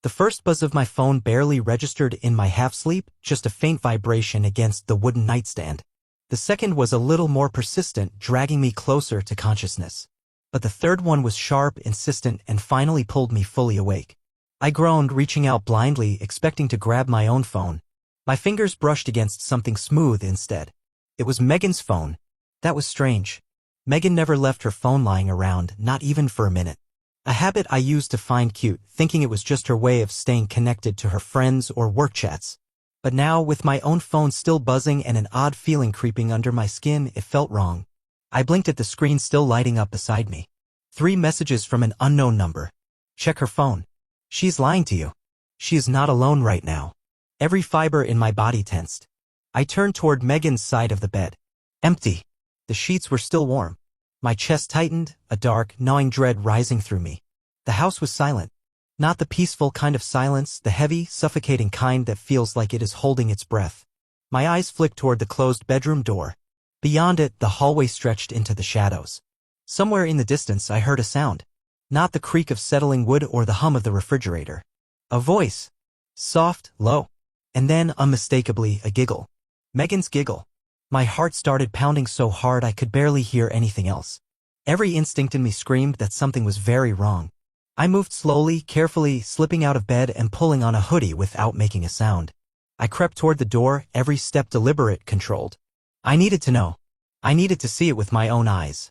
The first buzz of my phone barely registered in my half-sleep, just a faint vibration against the wooden nightstand. The second was a little more persistent, dragging me closer to consciousness. But the third one was sharp, insistent, and finally pulled me fully awake. I groaned, reaching out blindly, expecting to grab my own phone. My fingers brushed against something smooth instead. It was Megan's phone. That was strange. Megan never left her phone lying around, not even for a minute. A habit I used to find cute, thinking it was just her way of staying connected to her friends or work chats. But now, with my own phone still buzzing and an odd feeling creeping under my skin, it felt wrong. I blinked at the screen still lighting up beside me. 3 messages from an unknown number. Check her phone. She's lying to you. She is not alone right now. Every fiber in my body tensed. I turned toward Megan's side of the bed. Empty. The sheets were still warm. My chest tightened, a dark, gnawing dread rising through me. The house was silent. Not the peaceful kind of silence, the heavy, suffocating kind that feels like it is holding its breath. My eyes flicked toward the closed bedroom door. Beyond it, the hallway stretched into the shadows. Somewhere in the distance, I heard a sound. Not the creak of settling wood or the hum of the refrigerator. A voice. Soft, low. And then, unmistakably, a giggle. Megan's giggle. My heart started pounding so hard I could barely hear anything else. Every instinct in me screamed that something was very wrong. I moved slowly, carefully, slipping out of bed and pulling on a hoodie without making a sound. I crept toward the door, every step deliberate, controlled. I needed to know. I needed to see it with my own eyes.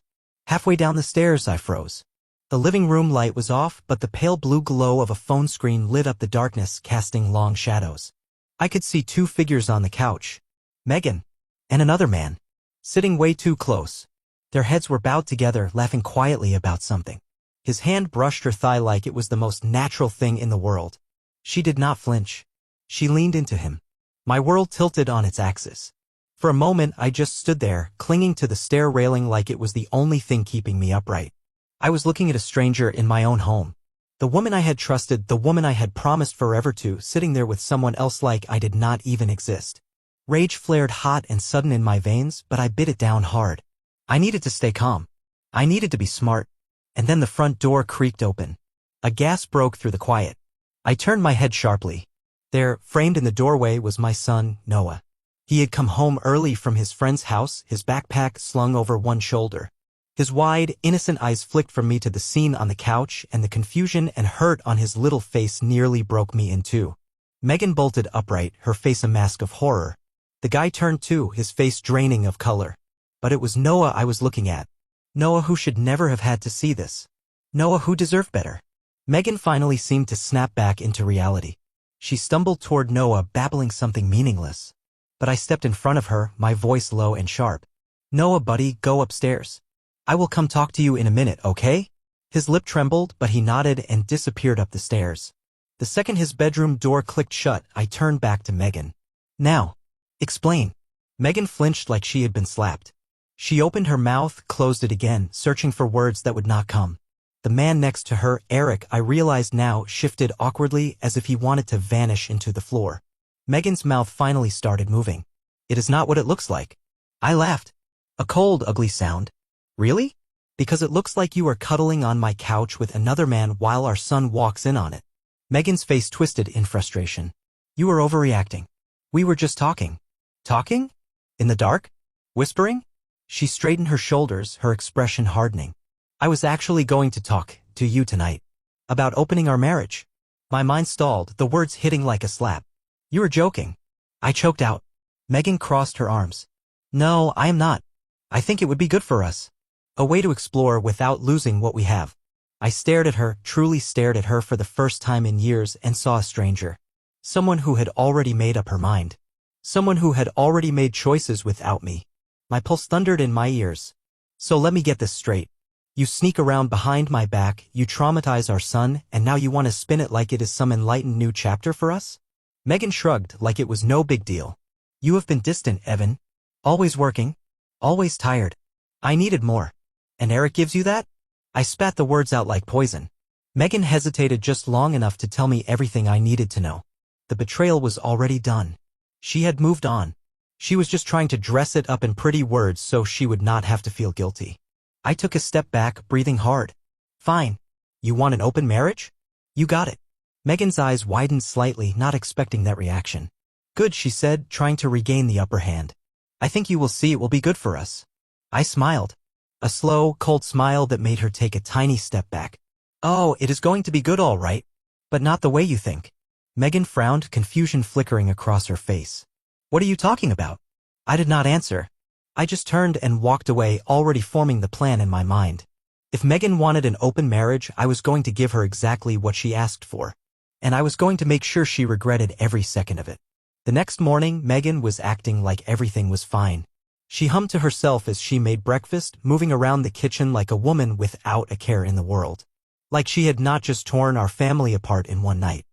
Halfway down the stairs, I froze. The living room light was off, but the pale blue glow of a phone screen lit up the darkness, casting long shadows. I could see 2 figures on the couch. Megan. And another man. Sitting way too close. Their heads were bowed together, laughing quietly about something. His hand brushed her thigh like it was the most natural thing in the world. She did not flinch. She leaned into him. My world tilted on its axis. For a moment, I just stood there, clinging to the stair railing like it was the only thing keeping me upright. I was looking at a stranger in my own home. The woman I had trusted, the woman I had promised forever to, sitting there with someone else like I did not even exist. Rage flared hot and sudden in my veins, but I bit it down hard. I needed to stay calm. I needed to be smart. And then the front door creaked open. A gasp broke through the quiet. I turned my head sharply. There, framed in the doorway, was my son, Noah. He had come home early from his friend's house, his backpack slung over one shoulder. His wide, innocent eyes flicked from me to the scene on the couch, and the confusion and hurt on his little face nearly broke me in two. Megan bolted upright, her face a mask of horror. The guy turned too, his face draining of color. But it was Noah I was looking at. Noah who should never have had to see this. Noah who deserved better. Megan finally seemed to snap back into reality. She stumbled toward Noah, babbling something meaningless. But I stepped in front of her, my voice low and sharp. Noah, buddy, go upstairs. I will come talk to you in a minute, okay? His lip trembled, but he nodded and disappeared up the stairs. The second his bedroom door clicked shut, I turned back to Megan. Now. Explain. Megan flinched like she had been slapped. She opened her mouth, closed it again, searching for words that would not come. The man next to her, Eric, I realized now, shifted awkwardly as if he wanted to vanish into the floor. Megan's mouth finally started moving. It is not what it looks like. I laughed. A cold, ugly sound. Really? Because it looks like you are cuddling on my couch with another man while our son walks in on it. Megan's face twisted in frustration. You are overreacting. We were just talking. Talking? In the dark? Whispering? She straightened her shoulders, her expression hardening. I was actually going to talk to you tonight. About opening our marriage. My mind stalled, the words hitting like a slap. You were joking. I choked out. Megan crossed her arms. No, I am not. I think it would be good for us. A way to explore without losing what we have. I stared at her, truly stared at her for the first time in years, and saw a stranger. Someone who had already made up her mind. Someone who had already made choices without me. My pulse thundered in my ears. So let me get this straight. You sneak around behind my back, you traumatize our son, and now you want to spin it like it is some enlightened new chapter for us? Megan shrugged like it was no big deal. You have been distant, Evan. Always working. Always tired. I needed more. And Eric gives you that? I spat the words out like poison. Megan hesitated just long enough to tell me everything I needed to know. The betrayal was already done. She had moved on. She was just trying to dress it up in pretty words so she would not have to feel guilty. I took a step back, breathing hard. Fine. You want an open marriage? You got it. Megan's eyes widened slightly, not expecting that reaction. Good, she said, trying to regain the upper hand. I think you will see it will be good for us. I smiled. A slow, cold smile that made her take a tiny step back. Oh, it is going to be good all right. But not the way you think. Megan frowned, confusion flickering across her face. What are you talking about? I did not answer. I just turned and walked away, already forming the plan in my mind. If Megan wanted an open marriage, I was going to give her exactly what she asked for. And I was going to make sure she regretted every second of it. The next morning, Megan was acting like everything was fine. She hummed to herself as she made breakfast, moving around the kitchen like a woman without a care in the world. Like she had not just torn our family apart in one night.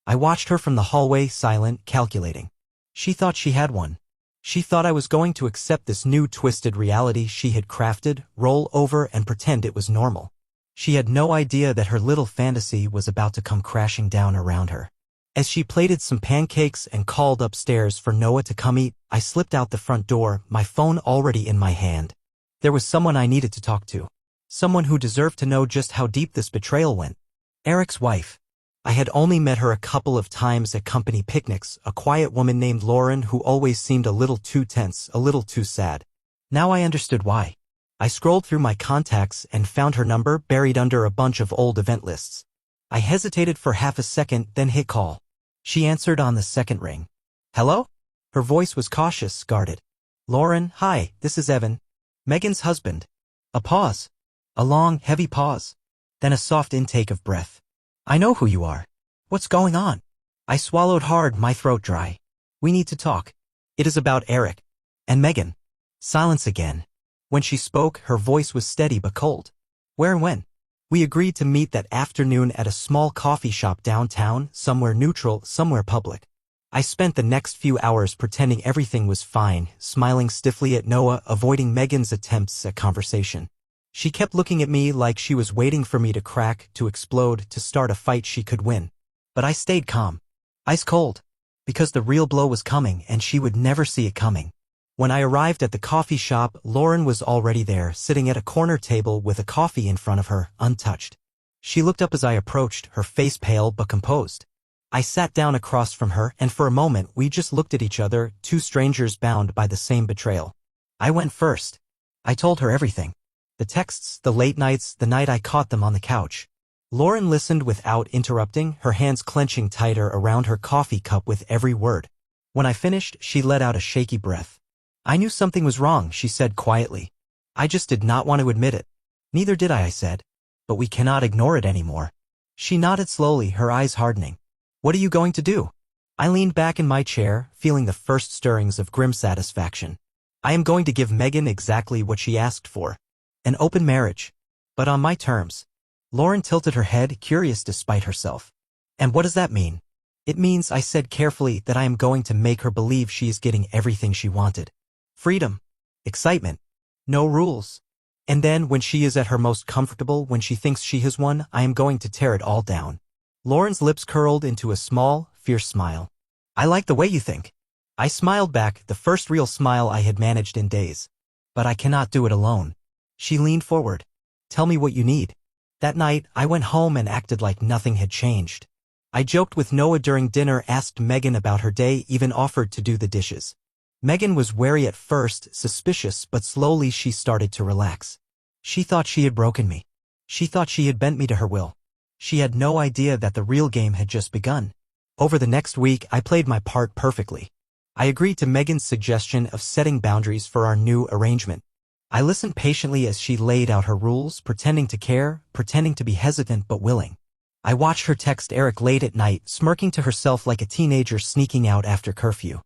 I watched her from the hallway, silent, calculating. She thought she had one. She thought I was going to accept this new twisted reality she had crafted, roll over and pretend it was normal. She had no idea that her little fantasy was about to come crashing down around her. As she plated some pancakes and called upstairs for Noah to come eat, I slipped out the front door, my phone already in my hand. There was someone I needed to talk to. Someone who deserved to know just how deep this betrayal went. Eric's wife. I had only met her a couple of times at company picnics, a quiet woman named Lauren who always seemed a little too tense, a little too sad. Now I understood why. I scrolled through my contacts and found her number buried under a bunch of old event lists. I hesitated for half a second, then hit call. She answered on the second ring. Hello? Her voice was cautious, guarded. Lauren, hi, this is Evan. Megan's husband. A pause. A long, heavy pause. Then a soft intake of breath. I know who you are. What's going on? I swallowed hard, my throat dry. We need to talk. It is about Eric. And Megan. Silence again. When she spoke, her voice was steady but cold. Where and when? We agreed to meet that afternoon at a small coffee shop downtown, somewhere neutral, somewhere public. I spent the next few hours pretending everything was fine, smiling stiffly at Noah, avoiding Megan's attempts at conversation. She kept looking at me like she was waiting for me to crack, to explode, to start a fight she could win. But I stayed calm. Ice cold. Because the real blow was coming and she would never see it coming. When I arrived at the coffee shop, Lauren was already there, sitting at a corner table with a coffee in front of her, untouched. She looked up as I approached, her face pale but composed. I sat down across from her, and for a moment we just looked at each other, two strangers bound by the same betrayal. I went first. I told her everything. The texts, the late nights, the night I caught them on the couch. Lauren listened without interrupting, her hands clenching tighter around her coffee cup with every word. When I finished, she let out a shaky breath. I knew something was wrong, she said quietly. I just did not want to admit it. Neither did I said. But we cannot ignore it anymore. She nodded slowly, her eyes hardening. What are you going to do? I leaned back in my chair, feeling the first stirrings of grim satisfaction. I am going to give Megan exactly what she asked for. An open marriage. But on my terms. Lauren tilted her head, curious despite herself. And what does that mean? It means, I said carefully, that I am going to make her believe she is getting everything she wanted. Freedom. Excitement. No rules. And then, when she is at her most comfortable, when she thinks she has won, I am going to tear it all down. Lauren's lips curled into a small, fierce smile. I like the way you think. I smiled back, the first real smile I had managed in days. But I cannot do it alone. She leaned forward. Tell me what you need. That night, I went home and acted like nothing had changed. I joked with Noah during dinner, asked Megan about her day, even offered to do the dishes. Megan was wary at first, suspicious, but slowly she started to relax. She thought she had broken me. She thought she had bent me to her will. She had no idea that the real game had just begun. Over the next week, I played my part perfectly. I agreed to Megan's suggestion of setting boundaries for our new arrangement. I listened patiently as she laid out her rules, pretending to care, pretending to be hesitant but willing. I watched her text Eric late at night, smirking to herself like a teenager sneaking out after curfew.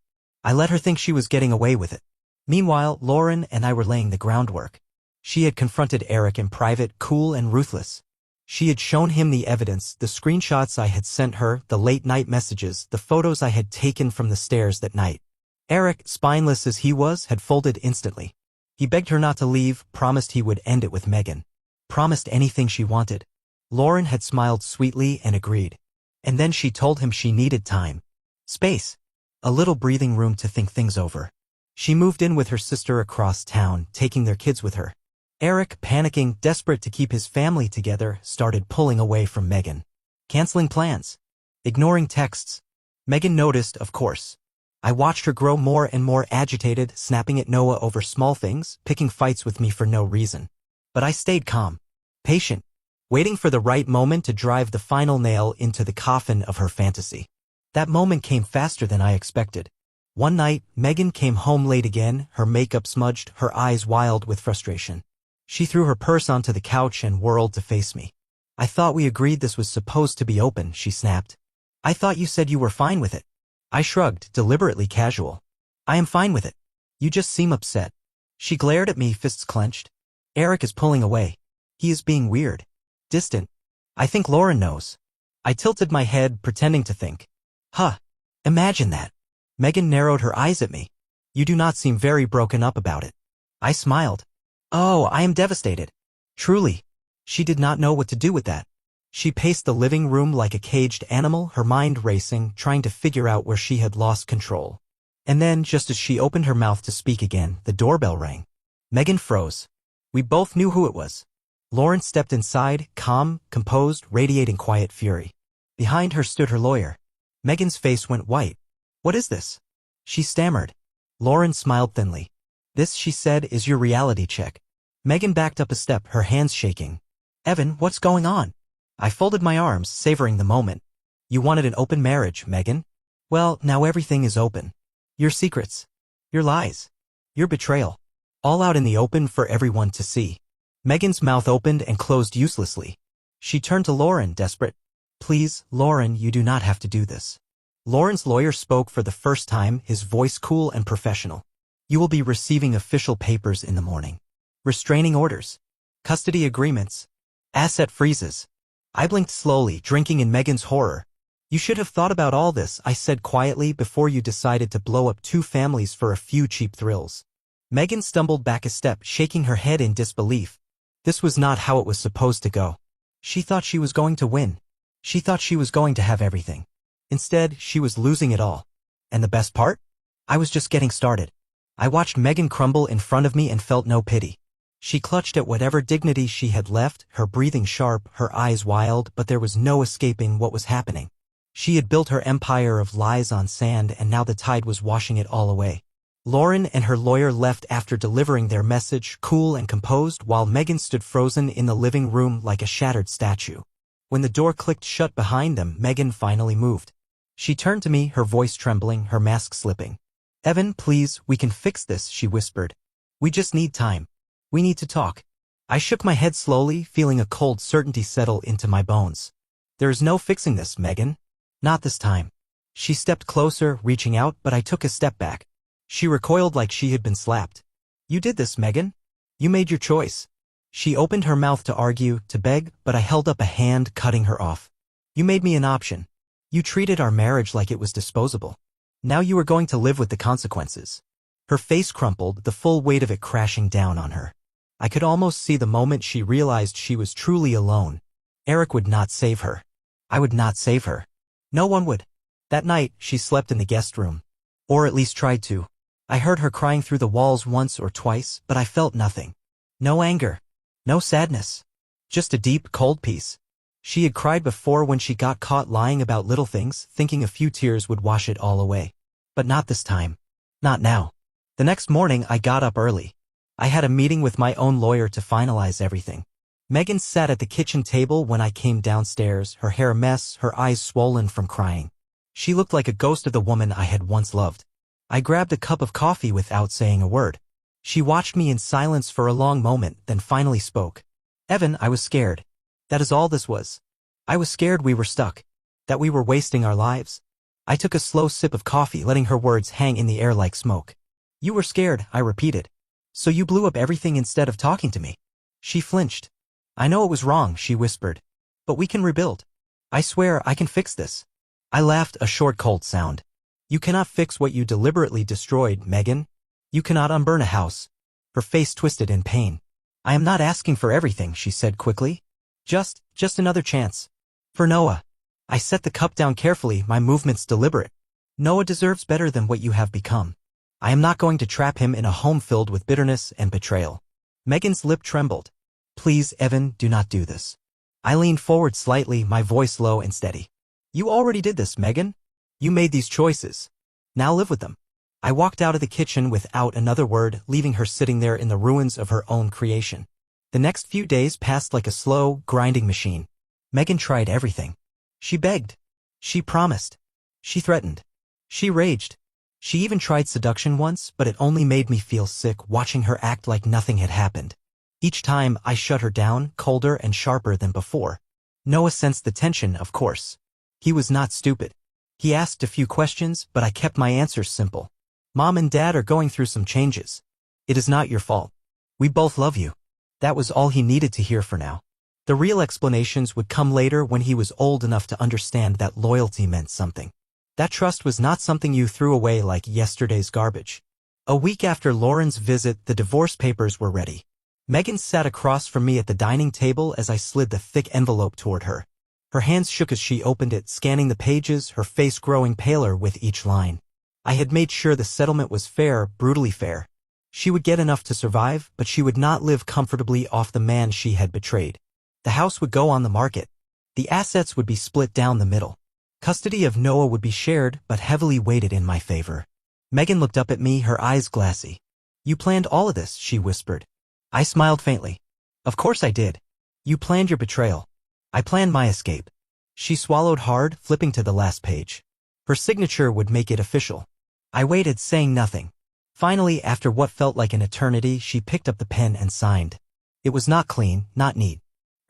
I let her think she was getting away with it. Meanwhile, Lauren and I were laying the groundwork. She had confronted Eric in private, cool and ruthless. She had shown him the evidence, the screenshots I had sent her, the late-night messages, the photos I had taken from the stairs that night. Eric, spineless as he was, had folded instantly. He begged her not to leave, promised he would end it with Megan. Promised anything she wanted. Lauren had smiled sweetly and agreed. And then she told him she needed time. Space. A little breathing room to think things over. She moved in with her sister across town, taking their kids with her. Eric, panicking, desperate to keep his family together, started pulling away from Megan. Canceling plans. ignoring texts. Megan noticed, of course. I watched her grow more and more agitated, snapping at Noah over small things, picking fights with me for no reason. But I stayed calm, patient, waiting for the right moment to drive the final nail into the coffin of her fantasy. That moment came faster than I expected. One night, Megan came home late again, her makeup smudged, her eyes wild with frustration. She threw her purse onto the couch and whirled to face me. "I thought we agreed this was supposed to be open," she snapped. "I thought you said you were fine with it." I shrugged, deliberately casual. "I am fine with it. You just seem upset." She glared at me, fists clenched. "Eric is pulling away. He is being weird. Distant. I think Lauren knows." I tilted my head, pretending to think. "Huh. Imagine that." Megan narrowed her eyes at me. "You do not seem very broken up about it." I smiled. "Oh, I am devastated. Truly." She did not know what to do with that. She paced the living room like a caged animal, her mind racing, trying to figure out where she had lost control. And then, just as she opened her mouth to speak again, the doorbell rang. Megan froze. We both knew who it was. Lauren stepped inside, calm, composed, radiating quiet fury. Behind her stood her lawyer. Megan's face went white. "What is this?" she stammered. Lauren smiled thinly. "This," she said, "is your reality check." Megan backed up a step, her hands shaking. "Evan, what's going on?" I folded my arms, savoring the moment. "You wanted an open marriage, Megan? Well, now everything is open. Your secrets. Your lies. Your betrayal. All out in the open for everyone to see." Megan's mouth opened and closed uselessly. She turned to Lauren, desperate. "Please, Lauren, you do not have to do this." Lauren's lawyer spoke for the first time, his voice cool and professional. "You will be receiving official papers in the morning. Restraining orders. Custody agreements. Asset freezes." I blinked slowly, drinking in Megan's horror. "You should have thought about all this," I said quietly, "before you decided to blow up 2 families for a few cheap thrills." Megan stumbled back a step, shaking her head in disbelief. This was not how it was supposed to go. She thought she was going to win. She thought she was going to have everything. Instead, she was losing it all. And the best part? I was just getting started. I watched Megan crumble in front of me and felt no pity. She clutched at whatever dignity she had left, her breathing sharp, her eyes wild, but there was no escaping what was happening. She had built her empire of lies on sand, and now the tide was washing it all away. Lauren and her lawyer left after delivering their message, cool and composed, while Megan stood frozen in the living room like a shattered statue. When the door clicked shut behind them, Megan finally moved. She turned to me, her voice trembling, her mask slipping. "Evan, please, we can fix this," she whispered. "We just need time. We need to talk." I shook my head slowly, feeling a cold certainty settle into my bones. "There is no fixing this, Megan. Not this time." She stepped closer, reaching out, but I took a step back. She recoiled like she had been slapped. "You did this, Megan. You made your choice." She opened her mouth to argue, to beg, but I held up a hand, cutting her off. "You made me an option. You treated our marriage like it was disposable. Now you are going to live with the consequences." Her face crumpled, the full weight of it crashing down on her. I could almost see the moment she realized she was truly alone. Eric would not save her. I would not save her. No one would. That night, she slept in the guest room. Or at least tried to. I heard her crying through the walls once or twice, but I felt nothing. No anger. No sadness. Just a deep, cold peace. She had cried before when she got caught lying about little things, thinking a few tears would wash it all away. But not this time. Not now. The next morning, I got up early. I had a meeting with my own lawyer to finalize everything. Megan sat at the kitchen table when I came downstairs, her hair a mess, her eyes swollen from crying. She looked like a ghost of the woman I had once loved. I grabbed a cup of coffee without saying a word. She watched me in silence for a long moment, then finally spoke. "Evan, I was scared. That is all this was. I was scared we were stuck. That we were wasting our lives." I took a slow sip of coffee, letting her words hang in the air like smoke. "You were scared," I repeated. "So you blew up everything instead of talking to me." She flinched. "I know it was wrong," she whispered. "But we can rebuild. I swear I can fix this." I laughed, a short cold sound. "You cannot fix what you deliberately destroyed, Megan. You cannot unburn a house." Her face twisted in pain. "I am not asking for everything," she said quickly. Just another chance. For Noah." I set the cup down carefully, my movements deliberate. "Noah deserves better than what you have become. I am not going to trap him in a home filled with bitterness and betrayal." Megan's lip trembled. "Please, Evan, do not do this." I leaned forward slightly, my voice low and steady. You already did this, Megan. You made these choices. Now live with them. I walked out of the kitchen without another word, leaving her sitting there in the ruins of her own creation. The next few days passed like a slow, grinding machine. Megan tried everything. She begged. She promised. She threatened. She raged. She even tried seduction once, but it only made me feel sick watching her act like nothing had happened. Each time, I shut her down, colder and sharper than before. Noah sensed the tension, of course. He was not stupid. He asked a few questions, but I kept my answers simple. Mom and Dad are going through some changes. It is not your fault. We both love you. That was all he needed to hear for now. The real explanations would come later when he was old enough to understand that loyalty meant something. That trust was not something you threw away like yesterday's garbage. A week after Lauren's visit, the divorce papers were ready. Megan sat across from me at the dining table as I slid the thick envelope toward her. Her hands shook as she opened it, scanning the pages, her face growing paler with each line. I had made sure the settlement was fair, brutally fair. She would get enough to survive, but she would not live comfortably off the man she had betrayed. The house would go on the market. The assets would be split down the middle. Custody of Noah would be shared, but heavily weighted in my favor. Megan looked up at me, her eyes glassy. You planned all of this, she whispered. I smiled faintly. Of course I did. You planned your betrayal. I planned my escape. She swallowed hard, flipping to the last page. Her signature would make it official. I waited, saying nothing. Finally, after what felt like an eternity, she picked up the pen and signed. It was not clean, not neat.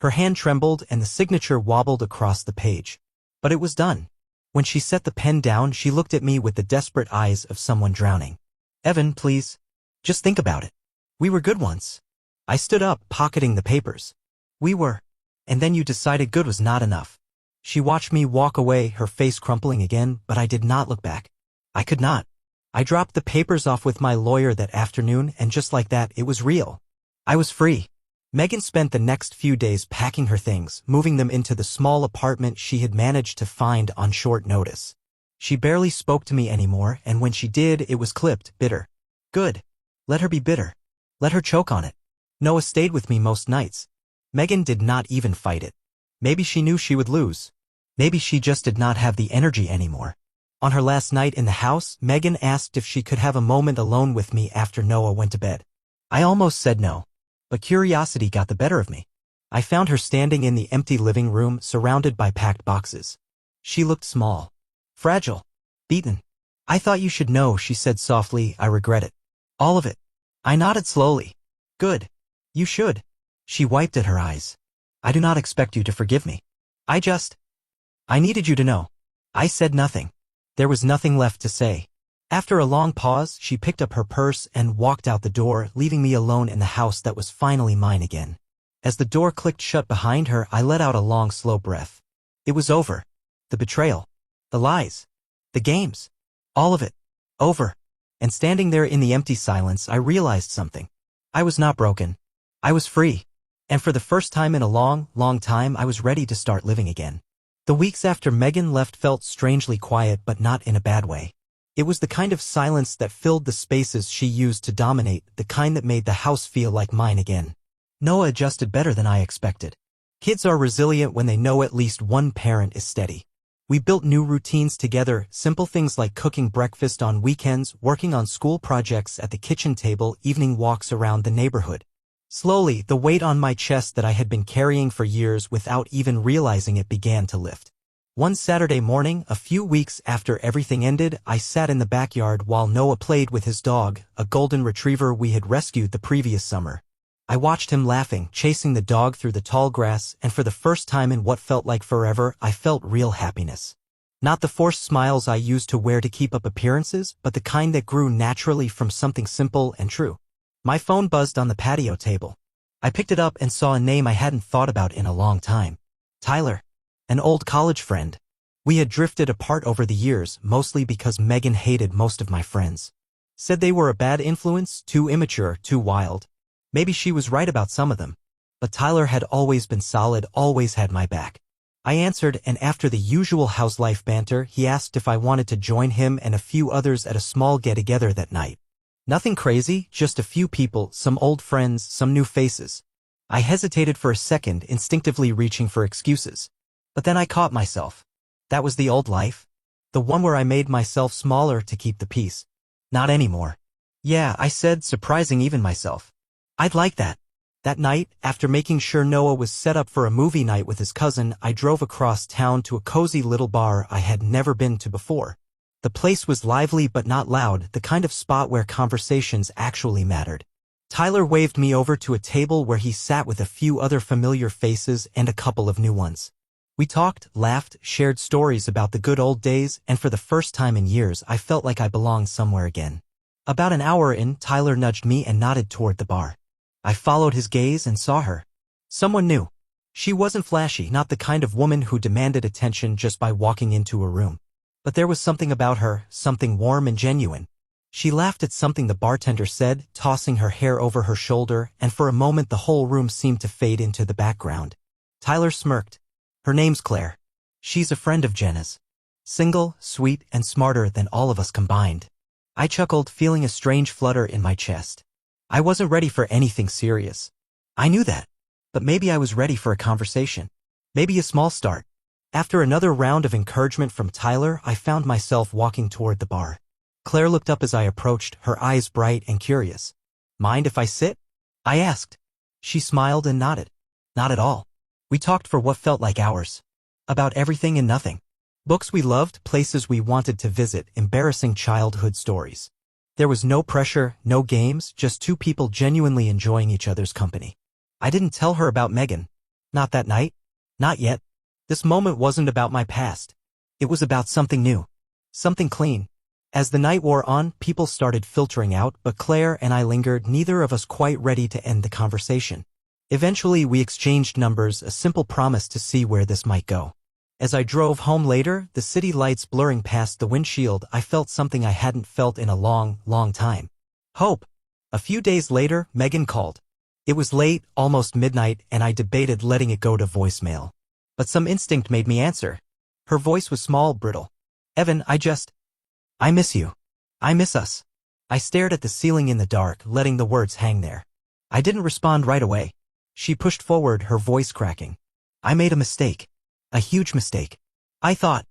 Her hand trembled and the signature wobbled across the page. But it was done. When she set the pen down, she looked at me with the desperate eyes of someone drowning. Evan, please. Just think about it. We were good once. I stood up, pocketing the papers. We were. And then you decided good was not enough. She watched me walk away, her face crumpling again, but I did not look back. I could not. I dropped the papers off with my lawyer that afternoon, and just like that, it was real. I was free. Megan spent the next few days packing her things, moving them into the small apartment she had managed to find on short notice. She barely spoke to me anymore, and when she did, it was clipped, bitter. Good. Let her be bitter. Let her choke on it. Noah stayed with me most nights. Megan did not even fight it. Maybe she knew she would lose. Maybe she just did not have the energy anymore. On her last night in the house, Megan asked if she could have a moment alone with me after Noah went to bed. I almost said no. But curiosity got the better of me. I found her standing in the empty living room, surrounded by packed boxes. She looked small. Fragile. Beaten. I thought you should know, she said softly. I regret it. All of it. I nodded slowly. Good. You should. She wiped at her eyes. I do not expect you to forgive me. I needed you to know. I said nothing. There was nothing left to say. After a long pause, she picked up her purse and walked out the door, leaving me alone in the house that was finally mine again. As the door clicked shut behind her, I let out a long, slow breath. It was over. The betrayal. The lies. The games. All of it. Over. And standing there in the empty silence, I realized something. I was not broken. I was free. And for the first time in a long, long time, I was ready to start living again. The weeks after Megan left felt strangely quiet, but not in a bad way. It was the kind of silence that filled the spaces she used to dominate, the kind that made the house feel like mine again. Noah adjusted better than I expected. Kids are resilient when they know at least one parent is steady. We built new routines together, simple things like cooking breakfast on weekends, working on school projects at the kitchen table, evening walks around the neighborhood. Slowly, the weight on my chest that I had been carrying for years without even realizing it began to lift. One Saturday morning, a few weeks after everything ended, I sat in the backyard while Noah played with his dog, a golden retriever we had rescued the previous summer. I watched him laughing, chasing the dog through the tall grass, and for the first time in what felt like forever, I felt real happiness. Not the forced smiles I used to wear to keep up appearances, but the kind that grew naturally from something simple and true. My phone buzzed on the patio table. I picked it up and saw a name I hadn't thought about in a long time. Tyler. An old college friend. We had drifted apart over the years, mostly because Megan hated most of my friends. Said they were a bad influence, too immature, too wild. Maybe she was right about some of them. But Tyler had always been solid, always had my back. I answered, and after the usual house life banter, he asked if I wanted to join him and a few others at a small get-together that night. Nothing crazy, just a few people, some old friends, some new faces. I hesitated for a second, instinctively reaching for excuses. But then I caught myself. That was the old life? The one where I made myself smaller to keep the peace. Not anymore. Yeah, I said, surprising even myself. I'd like that. That night, after making sure Noah was set up for a movie night with his cousin, I drove across town to a cozy little bar I had never been to before. The place was lively but not loud, the kind of spot where conversations actually mattered. Tyler waved me over to a table where he sat with a few other familiar faces and a couple of new ones. We talked, laughed, shared stories about the good old days, and for the first time in years I felt like I belonged somewhere again. About an hour in, Tyler nudged me and nodded toward the bar. I followed his gaze and saw her. Someone new. She wasn't flashy, not the kind of woman who demanded attention just by walking into a room. But there was something about her, something warm and genuine. She laughed at something the bartender said, tossing her hair over her shoulder, and for a moment the whole room seemed to fade into the background. Tyler smirked. Her name's Claire. She's a friend of Jenna's. Single, sweet, and smarter than all of us combined. I chuckled, feeling a strange flutter in my chest. I wasn't ready for anything serious. I knew that. But maybe I was ready for a conversation. Maybe a small start. After another round of encouragement from Tyler, I found myself walking toward the bar. Claire looked up as I approached, her eyes bright and curious. Mind if I sit? I asked. She smiled and nodded. Not at all. We talked for what felt like hours. About everything and nothing. Books we loved, places we wanted to visit, embarrassing childhood stories. There was no pressure, no games, just two people genuinely enjoying each other's company. I didn't tell her about Megan. Not that night. Not yet. This moment wasn't about my past. It was about something new. Something clean. As the night wore on, people started filtering out, but Claire and I lingered, neither of us quite ready to end the conversation. Eventually, we exchanged numbers, a simple promise to see where this might go. As I drove home later, the city lights blurring past the windshield, I felt something I hadn't felt in a long, long time. Hope. A few days later, Megan called. It was late, almost midnight, and I debated letting it go to voicemail. But some instinct made me answer. Her voice was small, brittle. Evan, I miss you. I miss us. I stared at the ceiling in the dark, letting the words hang there. I didn't respond right away. She pushed forward, her voice cracking. I made a mistake. A huge mistake. I thought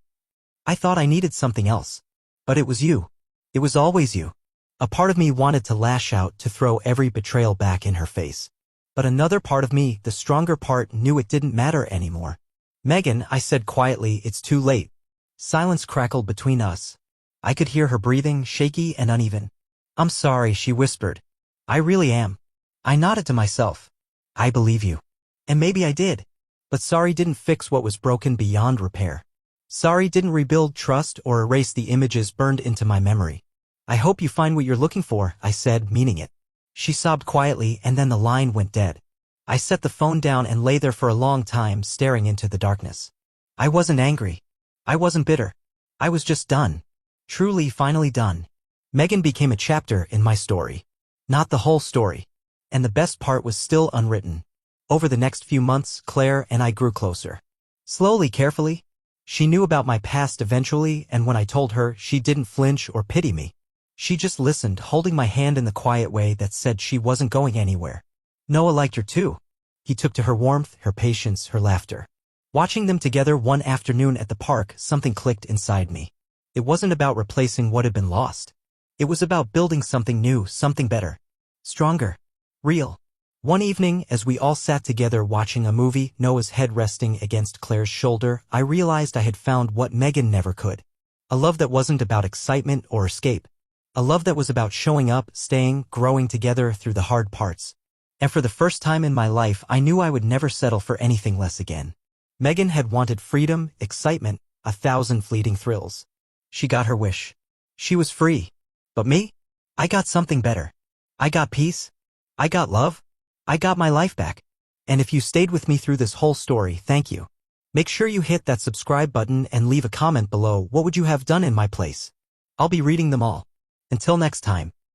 I needed something else. But it was you. It was always you. A part of me wanted to lash out, to throw every betrayal back in her face. But another part of me, the stronger part, knew it didn't matter anymore. Megan, I said quietly, it's too late. Silence crackled between us. I could hear her breathing, shaky and uneven. I'm sorry, she whispered. I really am. I nodded to myself. I believe you. And maybe I did. But sorry didn't fix what was broken beyond repair. Sorry didn't rebuild trust or erase the images burned into my memory. I hope you find what you're looking for, I said, meaning it. She sobbed quietly and then the line went dead. I set the phone down and lay there for a long time, staring into the darkness. I wasn't angry. I wasn't bitter. I was just done. Truly, finally done. Megan became a chapter in my story. Not the whole story. And the best part was still unwritten. Over the next few months, Claire and I grew closer. Slowly, carefully. She knew about my past eventually, and when I told her, she didn't flinch or pity me. She just listened, holding my hand in the quiet way that said she wasn't going anywhere. Noah liked her too. He took to her warmth, her patience, her laughter. Watching them together one afternoon at the park, something clicked inside me. It wasn't about replacing what had been lost. It was about building something new, something better. Stronger. Real. One evening, as we all sat together watching a movie, Noah's head resting against Claire's shoulder, I realized I had found what Megan never could. A love that wasn't about excitement or escape. A love that was about showing up, staying, growing together through the hard parts. And for the first time in my life, I knew I would never settle for anything less again. Megan had wanted freedom, excitement, 1,000 fleeting thrills. She got her wish. She was free. But me? I got something better. I got peace. I got love. I got my life back. And if you stayed with me through this whole story, thank you. Make sure you hit that subscribe button and leave a comment below. What would you have done in my place? I'll be reading them all. Until next time.